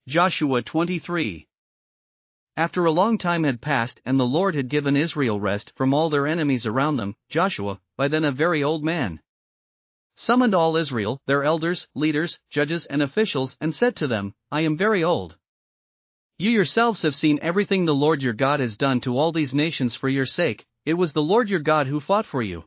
Joshua 23. After a long time had passed and the Lord had given Israel rest from all their enemies around them, Joshua, by then a very old man, summoned all Israel, their elders, leaders, judges and officials, and said to them, I am very old. You yourselves have seen everything the Lord your God has done to all these nations for your sake. It was the Lord your God who fought for you.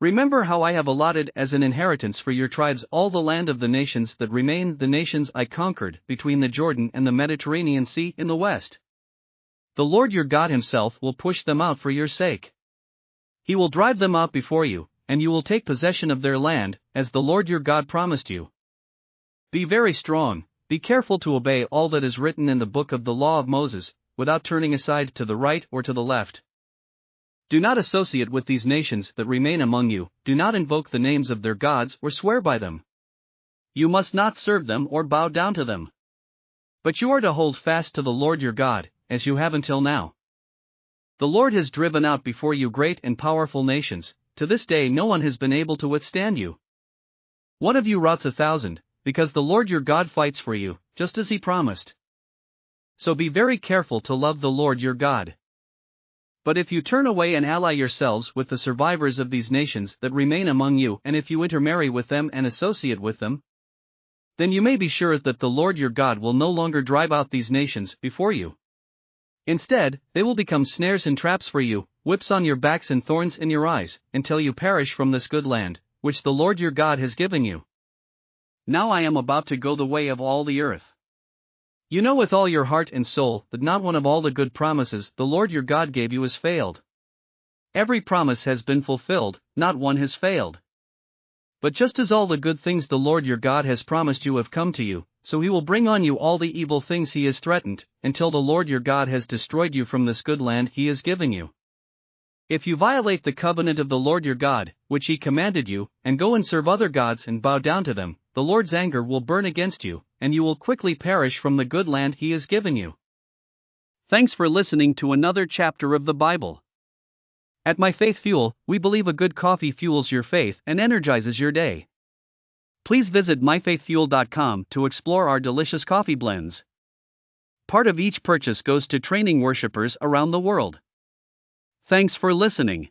Remember how I have allotted as an inheritance for your tribes all the land of the nations that remain, the nations I conquered between the Jordan and the Mediterranean Sea in the west. The Lord your God himself will push them out for your sake. He will drive them out before you, and you will take possession of their land, as the Lord your God promised you. Be very strong, be careful to obey all that is written in the book of the law of Moses, without turning aside to the right or to the left. Do not associate with these nations that remain among you, do not invoke the names of their gods or swear by them. You must not serve them or bow down to them. But you are to hold fast to the Lord your God, as you have until now. The Lord has driven out before you great and powerful nations, to this day no one has been able to withstand you. One of you routs 1,000, because the Lord your God fights for you, just as he promised. So be very careful to love the Lord your God. But if you turn away and ally yourselves with the survivors of these nations that remain among you, and if you intermarry with them and associate with them, then you may be sure that the Lord your God will no longer drive out these nations before you. Instead, they will become snares and traps for you, whips on your backs and thorns in your eyes, until you perish from this good land, which the Lord your God has given you. Now I am about to go the way of all the earth. You know with all your heart and soul that not one of all the good promises the Lord your God gave you has failed. Every promise has been fulfilled, not one has failed. But just as all the good things the Lord your God has promised you have come to you, so he will bring on you all the evil things he has threatened, until the Lord your God has destroyed you from this good land he is giving you. If you violate the covenant of the Lord your God, which he commanded you, and go and serve other gods and bow down to them, the Lord's anger will burn against you, and you will quickly perish from the good land he has given you. Thanks for listening to another chapter of the Bible. At My Faith Fuel, we believe a good coffee fuels your faith and energizes your day. Please visit myfaithfuel.com to explore our delicious coffee blends. Part of each purchase goes to training worshipers around the world. Thanks for listening.